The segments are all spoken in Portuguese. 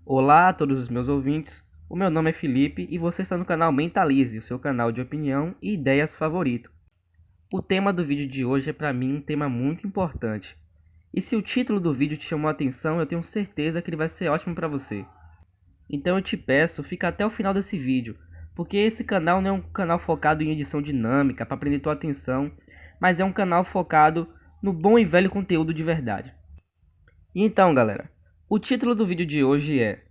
Olá a todos os meus ouvintes, o meu nome é Felipe e você está no canal Mentalize, o seu canal de opinião e ideias favorito. O tema do vídeo de hoje é para mim um tema muito importante. E se o título do vídeo te chamou a atenção, eu tenho certeza que ele vai ser ótimo para você. Então eu te peço, fica até o final desse vídeo, porque esse canal não é um canal focado em edição dinâmica para prender tua atenção, mas é um canal focado no bom e velho conteúdo de verdade. E então, galera, o título do vídeo de hoje é: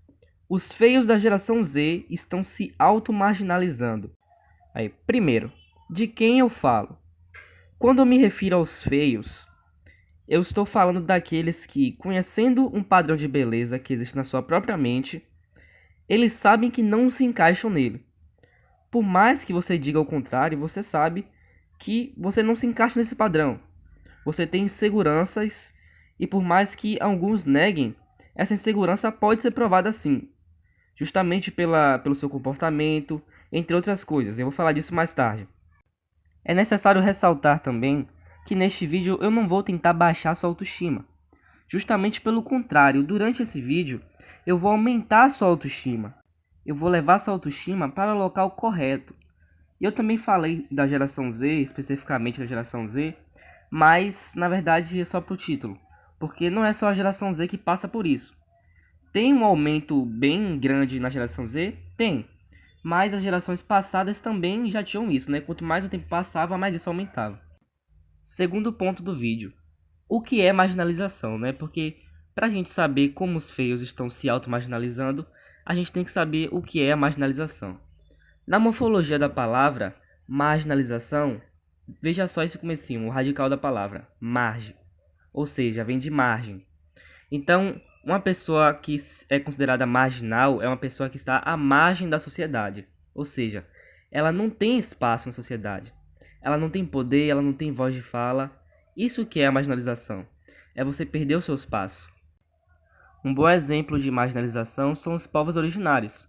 os feios da geração Z estão se auto-marginalizando. Aí, primeiro, de quem eu falo? Quando eu me refiro aos feios, eu estou falando daqueles que, conhecendo um padrão de beleza que existe na sua própria mente, eles sabem que não se encaixam nele. Por mais que você diga o contrário, você sabe que você não se encaixa nesse padrão. Você tem inseguranças e por mais que alguns neguem, essa insegurança pode ser provada sim, justamente pelo seu comportamento, entre outras coisas. Eu vou falar disso mais tarde. É necessário ressaltar também que neste vídeo eu não vou tentar baixar sua autoestima. Justamente pelo contrário, durante esse vídeo eu vou aumentar sua autoestima. Eu vou levar sua autoestima para o local correto. E eu também falei da geração Z, especificamente da geração Z, mas na verdade é só pro título, porque não é só a geração Z que passa por isso. Tem um aumento bem grande na geração Z? Tem. Mas as gerações passadas também já tinham isso, né? Quanto mais o tempo passava, mais isso aumentava. Segundo ponto do vídeo. O que é marginalização, né? Porque pra gente saber como os feios estão se auto-marginalizando, a gente tem que saber o que é a marginalização. Na morfologia da palavra, marginalização, veja só esse comecinho, o radical da palavra, margem. Ou seja, vem de margem. Então, uma pessoa que é considerada marginal é uma pessoa que está à margem da sociedade. Ou seja, ela não tem espaço na sociedade. Ela não tem poder, ela não tem voz de fala. Isso que é a marginalização. É você perder o seu espaço. Um bom exemplo de marginalização são os povos originários.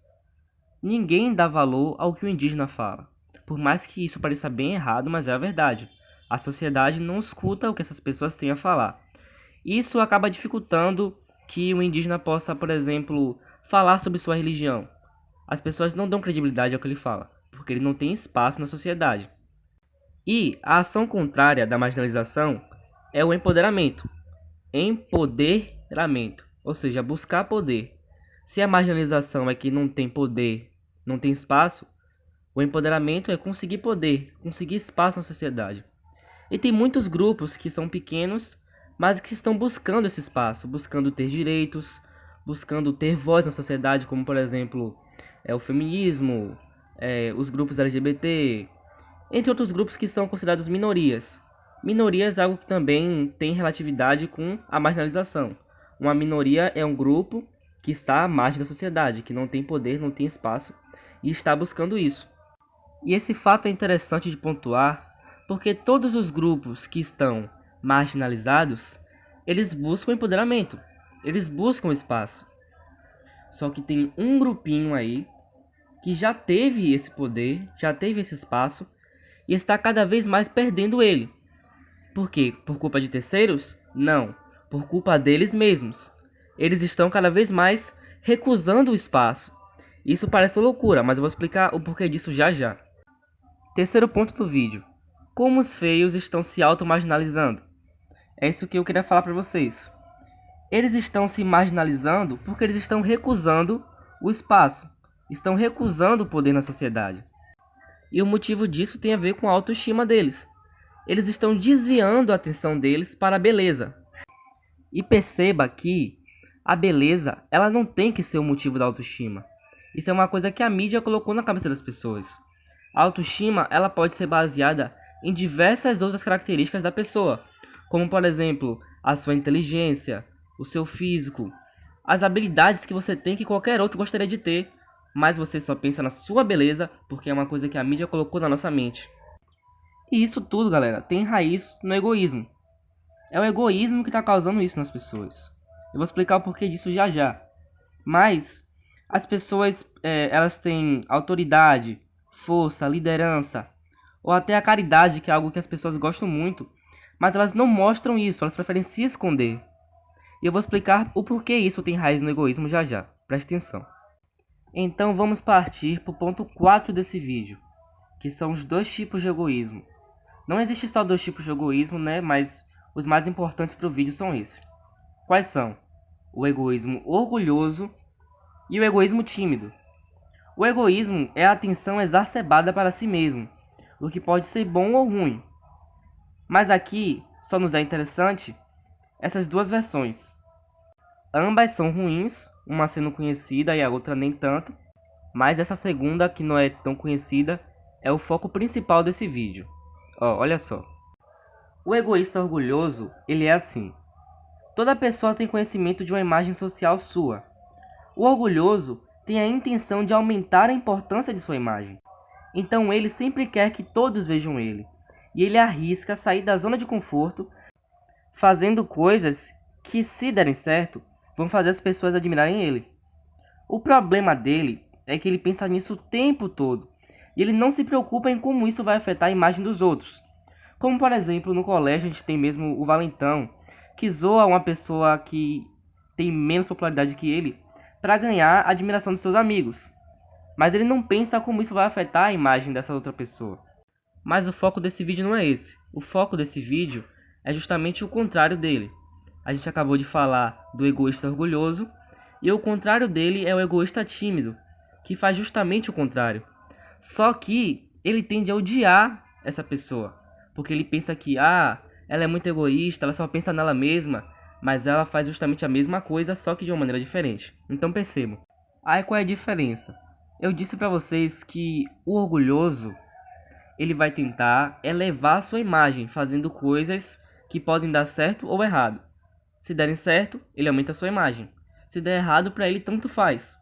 Ninguém dá valor ao que o indígena fala. Por mais que isso pareça bem errado, mas é a verdade. A sociedade não escuta o que essas pessoas têm a falar. Isso acaba dificultando que o indígena possa, por exemplo, falar sobre sua religião. As pessoas não dão credibilidade ao que ele fala, porque ele não tem espaço na sociedade. E a ação contrária da marginalização é o empoderamento. Empoderamento, ou seja, buscar poder. Se a marginalização é que não tem poder, não tem espaço, o empoderamento é conseguir poder, conseguir espaço na sociedade. E tem muitos grupos que são pequenos, mas que estão buscando esse espaço, buscando ter direitos, buscando ter voz na sociedade, como por exemplo o feminismo, os grupos LGBT, entre outros grupos que são considerados minorias. Minorias é algo que também tem relatividade com a marginalização. Uma minoria é um grupo que está à margem da sociedade, que não tem poder, não tem espaço e está buscando isso. E esse fato é interessante de pontuar porque todos os grupos que estão marginalizados, eles buscam empoderamento, eles buscam espaço. Só que tem um grupinho aí que já teve esse poder, já teve esse espaço e está cada vez mais perdendo ele. Por quê? Por culpa de terceiros? Não, por culpa deles mesmos. Eles estão cada vez mais recusando o espaço. Isso parece loucura, mas eu vou explicar o porquê disso já já. Terceiro ponto do vídeo. Como os feios estão se auto-marginalizando? É isso que eu queria falar para vocês. Eles estão se marginalizando porque eles estão recusando o espaço. Estão recusando o poder na sociedade. E o motivo disso tem a ver com a autoestima deles. Eles estão desviando a atenção deles para a beleza. E perceba que a beleza, ela não tem que ser o motivo da autoestima. Isso é uma coisa que a mídia colocou na cabeça das pessoas. A autoestima, ela pode ser baseada em diversas outras características da pessoa, como por exemplo, a sua inteligência, o seu físico, as habilidades que você tem que qualquer outro gostaria de ter, mas você só pensa na sua beleza porque é uma coisa que a mídia colocou na nossa mente. E isso tudo, galera, tem raiz no egoísmo. É o egoísmo que está causando isso nas pessoas. Eu vou explicar o porquê disso já já. Mas as pessoas, elas têm autoridade, força, liderança, ou até a caridade, que é algo que as pessoas gostam muito, mas elas não mostram isso, elas preferem se esconder. E eu vou explicar o porquê isso tem raiz no egoísmo já já. Preste atenção. Então vamos partir para o ponto 4 desse vídeo, que são os dois tipos de egoísmo. Não existe só dois tipos de egoísmo, né? Mas os mais importantes para o vídeo são esses. Quais são? O egoísmo orgulhoso e o egoísmo tímido. O egoísmo é a atenção exacerbada para si mesmo, o que pode ser bom ou ruim. Mas aqui só nos é interessante essas duas versões. Ambas são ruins, uma sendo conhecida e a outra nem tanto, mas essa segunda, que não é tão conhecida, é o foco principal desse vídeo. Olha só. O egoísta orgulhoso, ele é assim. Toda pessoa tem conhecimento de uma imagem social sua. O orgulhoso tem a intenção de aumentar a importância de sua imagem. Então ele sempre quer que todos vejam ele. E ele arrisca sair da zona de conforto, fazendo coisas que, se derem certo, vão fazer as pessoas admirarem ele. O problema dele é que ele pensa nisso o tempo todo. E ele não se preocupa em como isso vai afetar a imagem dos outros. Como, por exemplo, no colégio a gente tem mesmo o valentão, que zoa uma pessoa que tem menos popularidade que ele para ganhar a admiração dos seus amigos. Mas ele não pensa como isso vai afetar a imagem dessa outra pessoa. Mas o foco desse vídeo não é esse. O foco desse vídeo é justamente o contrário dele. A gente acabou de falar do egoísta orgulhoso, e o contrário dele é o egoísta tímido, que faz justamente o contrário. Só que ele tende a odiar essa pessoa, porque ele pensa que ela é muito egoísta, ela só pensa nela mesma, mas ela faz justamente a mesma coisa, só que de uma maneira diferente. Então percebam. Aí qual é a diferença? Eu disse pra vocês que o orgulhoso, ele vai tentar elevar a sua imagem, fazendo coisas que podem dar certo ou errado. Se derem certo, ele aumenta a sua imagem. Se der errado, pra ele tanto faz,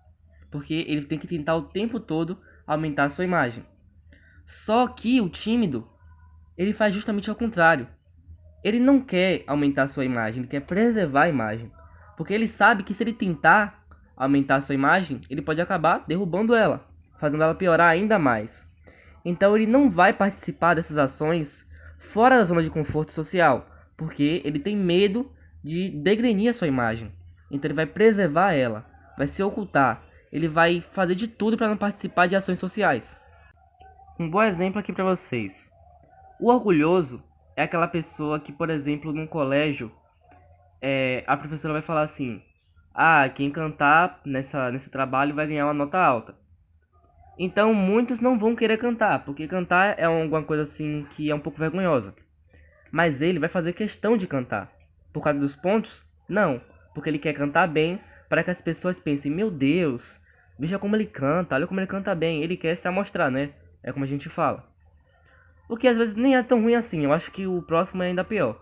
porque ele tem que tentar o tempo todo aumentar a sua imagem. Só que o tímido, ele faz justamente ao contrário. Ele não quer aumentar a sua imagem, ele quer preservar a imagem. Porque ele sabe que se ele tentar aumentar a sua imagem, ele pode acabar derrubando ela, fazendo ela piorar ainda mais. Então ele não vai participar dessas ações fora da zona de conforto social, porque ele tem medo de degrenir a sua imagem. Então ele vai preservar ela, vai se ocultar, ele vai fazer de tudo para não participar de ações sociais. Um bom exemplo aqui para vocês. O orgulhoso é aquela pessoa que, por exemplo, num colégio, a professora vai falar assim: quem cantar nesse trabalho vai ganhar uma nota alta. Então muitos não vão querer cantar, porque cantar é alguma coisa assim que é um pouco vergonhosa. Mas ele vai fazer questão de cantar. Por causa dos pontos? Não, porque ele quer cantar bem para que as pessoas pensem: meu Deus, veja como ele canta, olha como ele canta bem. Ele quer se amostrar, né? É como a gente fala. O que às vezes nem é tão ruim assim, eu acho que o próximo é ainda pior.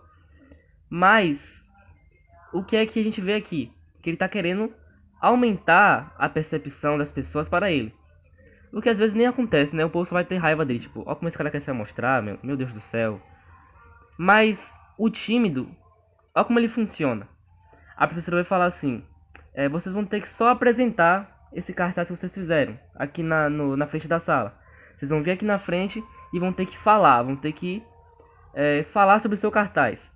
Mas o que é que a gente vê aqui? Que ele tá querendo aumentar a percepção das pessoas para ele. O que às vezes nem acontece, né? O povo só vai ter raiva dele, tipo, ó como esse cara quer se amostrar, meu Deus do céu. Mas o tímido, ó como ele funciona. A professora vai falar assim: vocês vão ter que só apresentar esse cartaz que vocês fizeram aqui na frente da sala. Vocês vão vir aqui na frente e vão ter que falar, falar sobre o seu cartaz.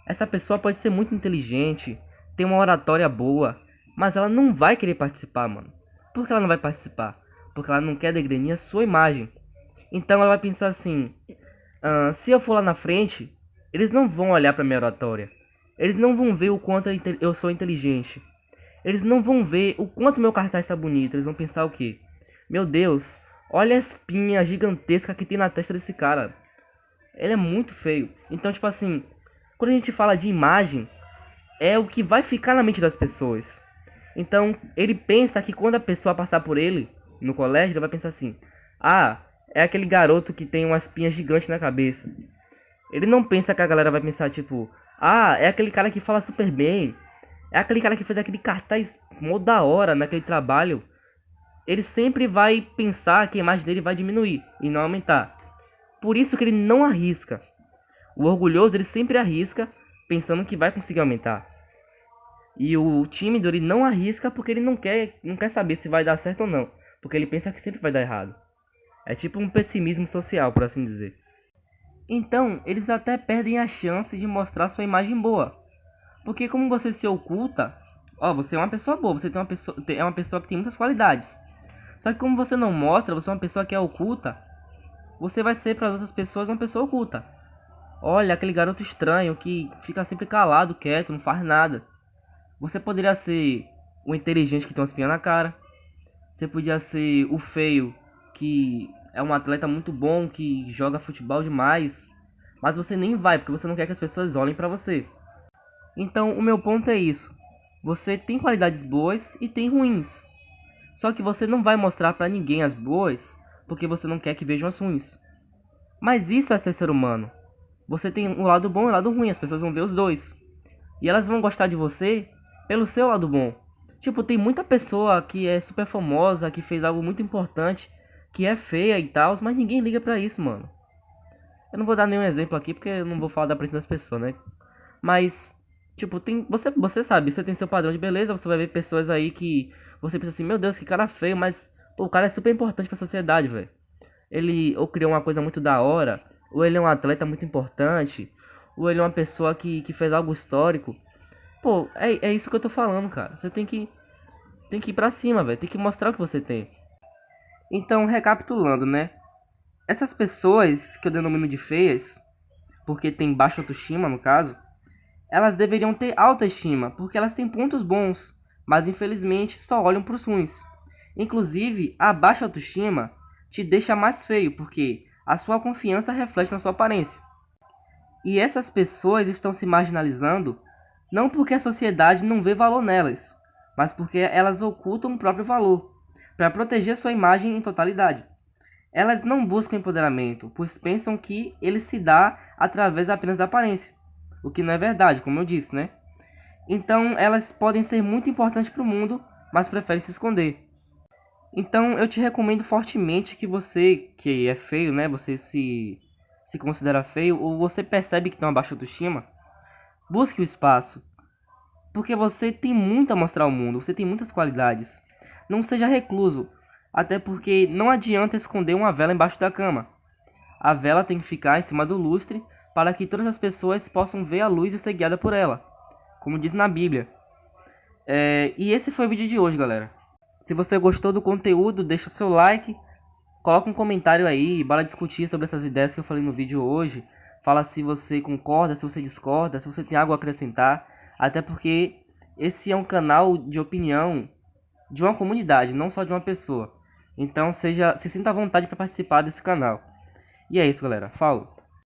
Essa pessoa pode ser muito inteligente, ter uma oratória boa, mas ela não vai querer participar, mano. Por que ela não vai participar? Porque ela não quer degrenir a sua imagem. Então ela vai pensar assim: se eu for lá na frente, eles não vão olhar pra minha oratória. Eles não vão ver o quanto eu sou inteligente. Eles não vão ver o quanto meu cartaz está bonito. Eles vão pensar o quê? Meu Deus, olha a espinha gigantesca que tem na testa desse cara. Ele é muito feio. Então, tipo assim, quando a gente fala de imagem, é o que vai ficar na mente das pessoas. Então, ele pensa que quando a pessoa passar por ele no colégio, ele vai pensar assim: é aquele garoto que tem uma espinha gigante na cabeça. Ele não pensa que a galera vai pensar tipo: é aquele cara que fala super bem. É aquele cara que fez aquele cartaz mó da hora naquele trabalho. Ele sempre vai pensar que a imagem dele vai diminuir e não aumentar. Por isso que ele não arrisca. O orgulhoso, ele sempre arrisca pensando que vai conseguir aumentar. E o tímido, ele não arrisca porque ele não quer saber se vai dar certo ou não. Porque ele pensa que sempre vai dar errado. É tipo um pessimismo social, por assim dizer. Então, eles até perdem a chance de mostrar sua imagem boa. Porque como você se oculta, ó, você é uma pessoa boa, você tem uma pessoa, é uma pessoa que tem muitas qualidades. Só que como você não mostra, você é uma pessoa que é oculta, você vai ser para as outras pessoas uma pessoa oculta. Olha, aquele garoto estranho que fica sempre calado, quieto, não faz nada. Você poderia ser o inteligente que tem uma espinha na cara. Você podia ser o feio que é um atleta muito bom, que joga futebol demais. Mas você nem vai, porque você não quer que as pessoas olhem pra você. Então, o meu ponto é isso. Você tem qualidades boas e tem ruins. Só que você não vai mostrar pra ninguém as boas, porque você não quer que vejam as ruins. Mas isso é ser humano. Você tem um lado bom e um lado ruim, as pessoas vão ver os dois. E elas vão gostar de você pelo seu lado bom. Tipo, tem muita pessoa que é super famosa, que fez algo muito importante, que é feia e tal, mas ninguém liga pra isso, mano. Eu não vou dar nenhum exemplo aqui, porque eu não vou falar da aparência das pessoas, né? Mas, tipo, tem. Você sabe, você tem seu padrão de beleza, você vai ver pessoas aí que você pensa assim, meu Deus, que cara feio, mas pô, o cara é super importante pra sociedade, velho. Ele ou criou uma coisa muito da hora, ou ele é um atleta muito importante, ou ele é uma pessoa que fez algo histórico. Pô, é isso que eu tô falando, cara. Você tem que ir pra cima, velho. Tem que mostrar o que você tem. Então, recapitulando, né? Essas pessoas que eu denomino de feias, porque tem baixa autoestima no caso, elas deveriam ter autoestima, porque elas têm pontos bons, mas infelizmente só olham pros ruins. Inclusive, a baixa autoestima te deixa mais feio, porque a sua confiança reflete na sua aparência. E essas pessoas estão se marginalizando não porque a sociedade não vê valor nelas, mas porque elas ocultam o próprio valor, para proteger sua imagem em totalidade. Elas não buscam empoderamento, pois pensam que ele se dá através apenas da aparência, o que não é verdade, como eu disse, né? Então elas podem ser muito importantes para o mundo, mas preferem se esconder. Então eu te recomendo fortemente que você, que é feio, né? Você se considera feio, ou você percebe que tem uma baixa autoestima, busque o espaço. Porque você tem muito a mostrar ao mundo, você tem muitas qualidades. Não seja recluso, até porque não adianta esconder uma vela embaixo da cama. A vela tem que ficar em cima do lustre para que todas as pessoas possam ver a luz e ser guiada por ela, como diz na Bíblia. E esse foi o vídeo de hoje, galera. Se você gostou do conteúdo, deixa o seu like, coloca um comentário aí, bora discutir sobre essas ideias que eu falei no vídeo hoje. Fala se você concorda, se você discorda, se você tem algo a acrescentar. Até porque esse é um canal de opinião de uma comunidade, não só de uma pessoa. Então se sinta à vontade para participar desse canal. E é isso, galera. Falou!